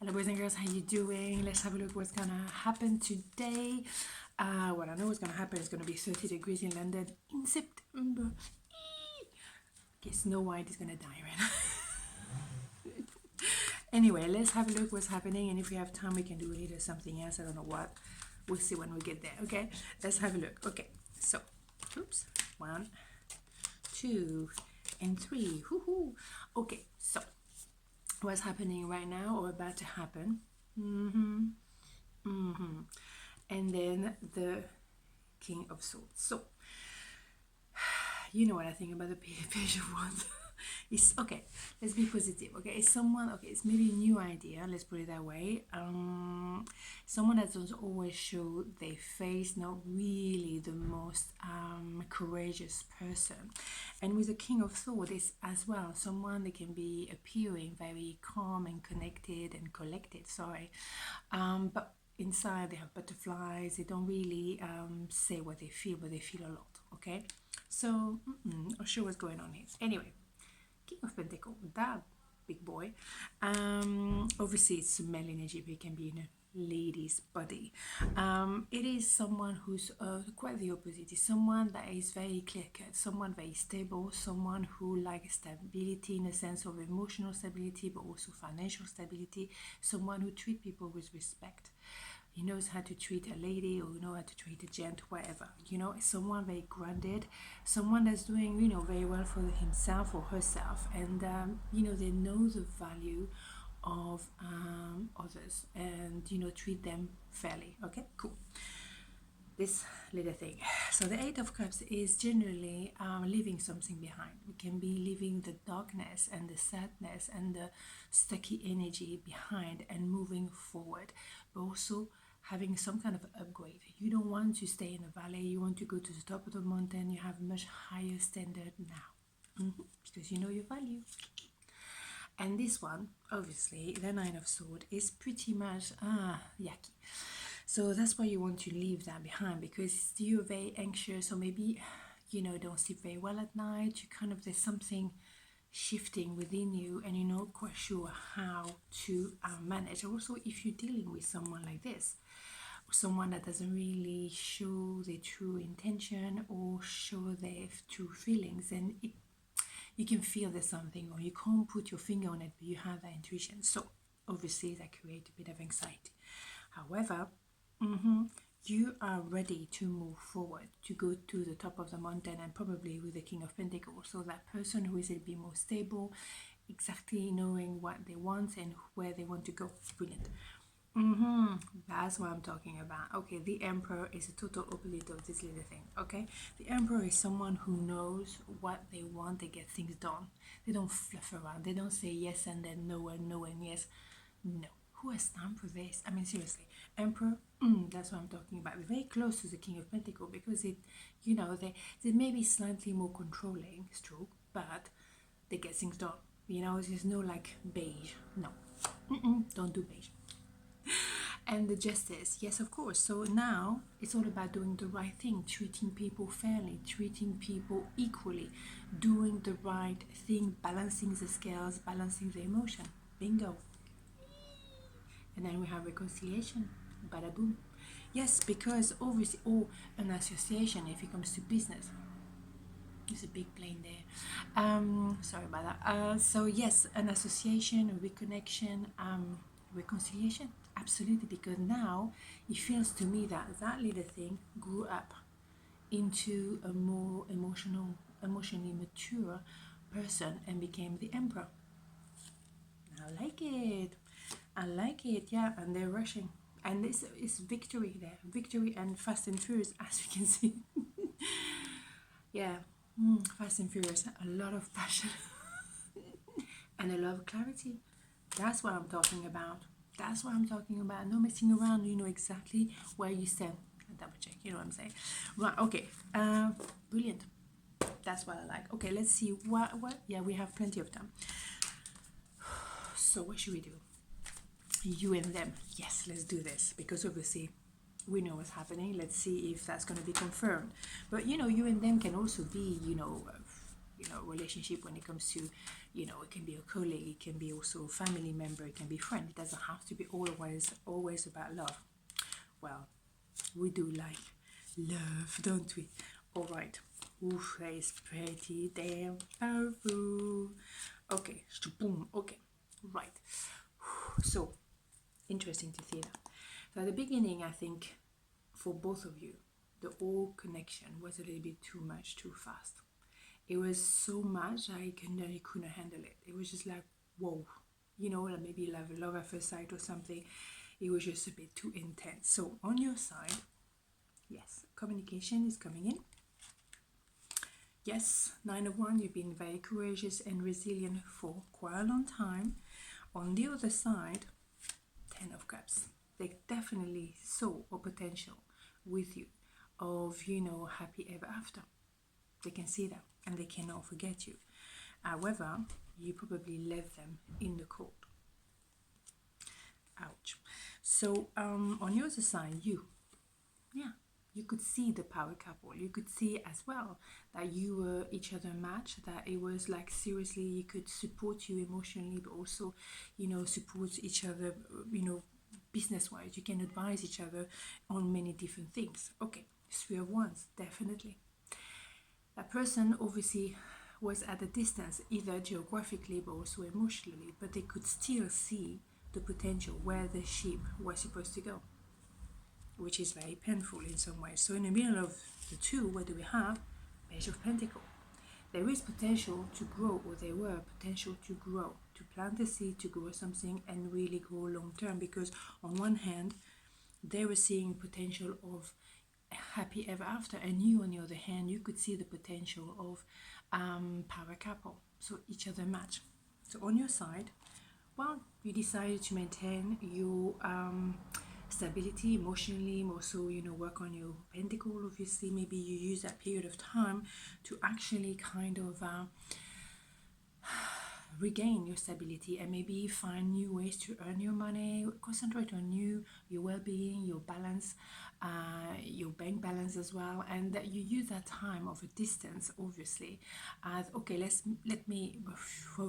Hello boys and girls, how you doing? Let's have a look what's gonna happen today. What I know is gonna happen is gonna be 30 degrees in London in September. Okay, Snow White is gonna die right now. Anyway, let's have a look what's happening, and if we have time we can do later something else. I don't know what. We'll see when we get there. Okay, let's have a look. Okay, so oops, 1, 2, and 3. Woohoo! Okay, so what's happening right now or about to happen, and then the King of Swords. So you know what I think about the Page of Wands. It's okay, let's be positive. Okay, it's someone, okay, it's maybe a new idea, let's put it that way. Someone that doesn't always show their face, not really the most courageous person. And with the King of Swords, it's as well someone that can be appearing very calm and connected and collected, but inside they have butterflies. They don't really say what they feel, but they feel a lot. Okay, so not sure what's going on here. Anyway, King of Pentacles, that big boy. Obviously it's male energy, but it can be in a lady's body. It is someone who's quite the opposite. It's someone that is very clear-cut, someone very stable, someone who likes stability in a sense of emotional stability, but also financial stability, someone who treats people with respect. He knows how to treat a lady, or know how to treat a gent, whatever. You know, someone very grounded, someone that's doing, you know, very well for himself or herself, and you know, they know the value of others, and you know, treat them fairly. Okay, cool. This little thing. So the Eight of Cups is generally leaving something behind. We can be leaving the darkness and the sadness and the stucky energy behind and moving forward, but also having some kind of upgrade. You don't want to stay in the valley, you want to go to the top of the mountain. You have much higher standard now, because you know your value. And this one, obviously, the Nine of Swords is pretty much yucky. So that's why you want to leave that behind, because you're very anxious, or maybe, you know, don't sleep very well at night. You kind of, there's something shifting within you and you're not quite sure how to manage. Also, if you're dealing with someone like this, someone that doesn't really show their true intention or show their true feelings, and you can feel there's something, or you can't put your finger on it, but you have that intuition. So obviously that creates a bit of anxiety. However, you are ready to move forward, to go to the top of the mountain, and probably with the King of Pentacles. So that person who is a bit more stable, exactly knowing what they want and where they want to go. Brilliant. That's what I'm talking about. Okay, the Emperor is a total opposite of this little thing. Okay, the Emperor is someone who knows what they want. They get things done. They don't fluff around. They don't say yes and then no and no and yes. No. Who has time for this? I mean, seriously, Emperor, that's what I'm talking about. They're very close to the King of Pentacles, because it, you know, they may be slightly more controlling, it's true, but they get things done. You know, there's no like beige. No, don't do beige. And the Justice, yes, of course. So now it's all about doing the right thing, treating people fairly, treating people equally, doing the right thing, balancing the scales, balancing the emotion. Bingo. And then we have reconciliation. Bada boom. Yes, because obviously, an association if it comes to business. There's a big plane there. Sorry about that. So yes, an association, a reconnection, reconciliation. Absolutely, because now it feels to me that that little thing grew up into a more emotionally mature person and became the Emperor. I like it. I like it, yeah, and they're rushing. And this is victory there. Victory and Fast and Furious, as you can see. Yeah, Fast and Furious, a lot of passion and a lot of clarity. That's what I'm talking about. That's what I'm talking about. No messing around. You know exactly where you stand. Double check, you know what I'm saying? Right, okay. Brilliant. That's what I like. Okay, let's see what yeah, we have plenty of time. So what should we do? You and them. Yes, let's do this, because obviously we know what's happening. Let's see if that's going to be confirmed. But you know, you and them can also be, you know, relationship when it comes to, it can be a colleague, it can be also a family member, it can be friend. It doesn't have to be always about love. Well, we do like love, don't we? All right. Oof, that is pretty damn powerful. Okay, boom. Okay, right. So interesting to see that. So at the beginning, I think for both of you, the whole connection was a little bit too much, too fast. It was so much I couldn't handle it. It was just like, whoa, like maybe love at first sight or something. It was just a bit too intense. So on your side, yes, communication is coming in. Yes, 9 of Wands, you've been very courageous and resilient for quite a long time. On the other side, 10 of Cups. They definitely saw a potential with you of, happy ever after. They can see that and they cannot forget you. However, you probably left them in the cold. Ouch. So on your other side, you could see the power couple. You could see as well that you were each other match, that it was like seriously you could support you emotionally, but also support each other business wise. You can advise each other on many different things. Okay, 3 of Wands, definitely. That person obviously was at a distance, either geographically but also emotionally, but they could still see the potential where the ship was supposed to go, which is very painful in some ways. So in the middle of the two, what do we have? Page of Pentacles. There is potential to grow, or there were potential to grow, to plant a seed, to grow something and really grow long term. Because on one hand, they were seeing potential of happy ever after, and you on the other hand, you could see the potential of power couple, so each other match. So on your side, well, you decided to maintain your stability emotionally, also work on your pentacle. Obviously, maybe you use that period of time to actually kind of regain your stability and maybe find new ways to earn your money, concentrate on your well-being, your balance, your bank balance as well, and that you use that time of a distance obviously as okay, let me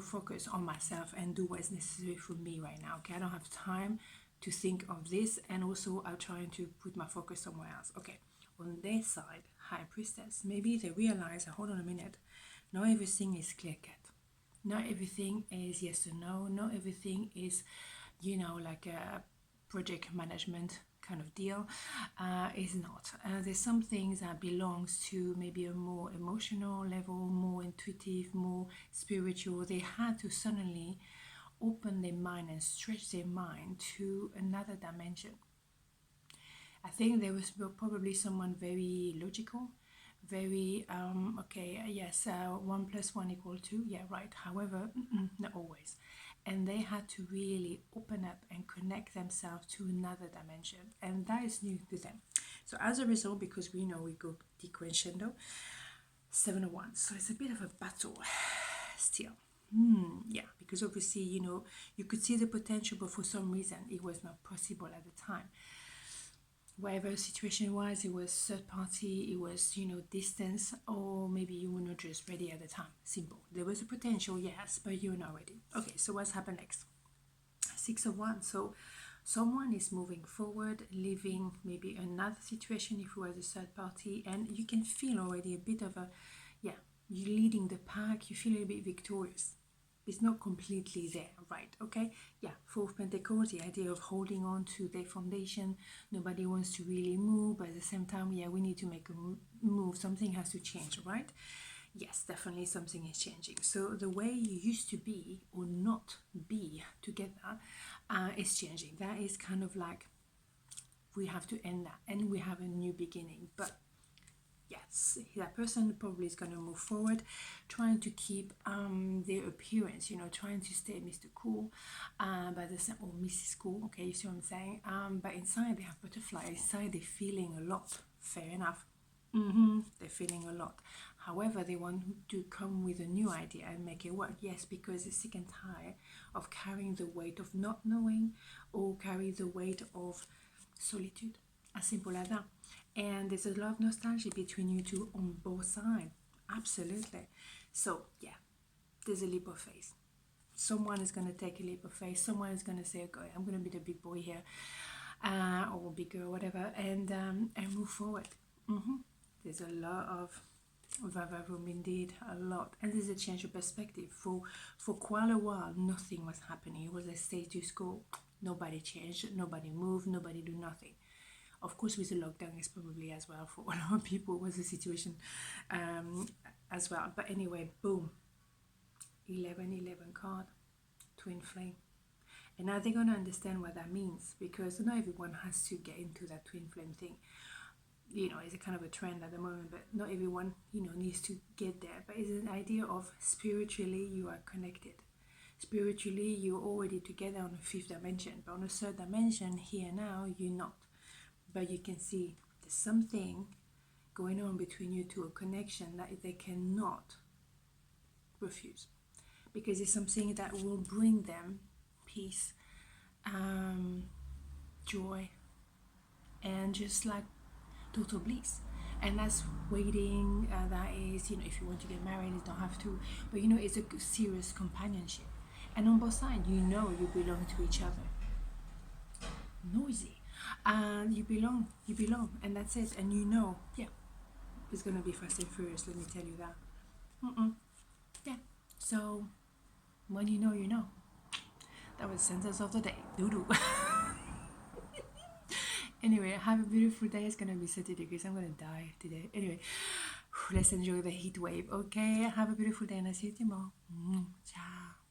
focus on myself and do what is necessary for me right now. Okay, I don't have time to think of this, and also I'm trying to put my focus somewhere else. Okay, on their side, High Priestess, maybe they realize, hold on a minute, not everything is clear cut. Not everything is yes or no. Not everything is, like a project management kind of deal. Is not. There's some things that belongs to maybe a more emotional level, more intuitive, more spiritual. They had to suddenly open their mind and stretch their mind to another dimension. I think there was probably someone very logical, very okay, yes, 1 + 1 = 2, yeah, right. However, not always, and they had to really open up and connect themselves to another dimension, and that is new to them. So as a result, because we know we go decrescendo, 7 of Wands, so it's a bit of a battle still. Yeah, because obviously you could see the potential, but for some reason it was not possible at the time. Whatever the situation was, it was third party, it was distance, or maybe you were not just ready at the time. Simple. There was a potential, yes, but you're not ready. Okay, so what's happened next? 6 of Wands. So someone is moving forward, leaving maybe another situation if you were the third party, and you can feel already a bit of a, yeah, you're leading the pack, you feel a bit victorious. It's not completely there, right? Okay, yeah, 4 of Pentacles, the idea of holding on to their foundation. Nobody wants to really move, but at the same time, yeah, we need to make a move. Something has to change, right? Yes, definitely something is changing. So the way you used to be or not be together is changing. That is kind of like, we have to end that and we have a new beginning. But yes, that person probably is going to move forward, trying to keep their appearance, trying to stay Mr. Cool, but the same, or Mrs. Cool, okay, you see what I'm saying? But inside they have butterfly, inside they're feeling a lot. Fair enough. They're feeling a lot. However, they want to come with a new idea and make it work. Yes, because they're sick and tired of carrying the weight of not knowing, or carry the weight of solitude. As simple as that. And there's a lot of nostalgia between you two on both sides. Absolutely. So yeah, there's a leap of faith. Someone is going to take a leap of faith. Someone is going to say, okay, I'm going to be the big boy here, or big girl, whatever, and move forward. There's a lot of room indeed, a lot, and there's a change of perspective. For quite a while, nothing was happening. It was a status quo. Nobody changed, nobody moved, nobody do nothing. Of course, with the lockdown, it's probably as well for a lot of people was the situation as well. But anyway, boom, 1111 card, twin flame. And now they're going to understand what that means, because not everyone has to get into that twin flame thing. You know, it's a kind of a trend at the moment, but not everyone, needs to get there. But it's an idea of spiritually you are connected. Spiritually, you're already together on a fifth dimension, but on a third dimension, here now, you're not. But you can see there's something going on between you two, a connection that they cannot refuse, because it's something that will bring them peace, joy, and just like total bliss. And that's waiting, that is, if you want to get married, you don't have to, but it's a serious companionship. And on both sides, you belong to each other. Noisy. And you belong, and that's it. And yeah, it's gonna be fast and furious, let me tell you that. Yeah, so when you know. That was the sentence of the day. Doo-doo. Anyway, have a beautiful day. It's gonna be 30 degrees. I'm gonna die today. Anyway, let's enjoy the heat wave, okay? Have a beautiful day, and I'll see you tomorrow. Ciao.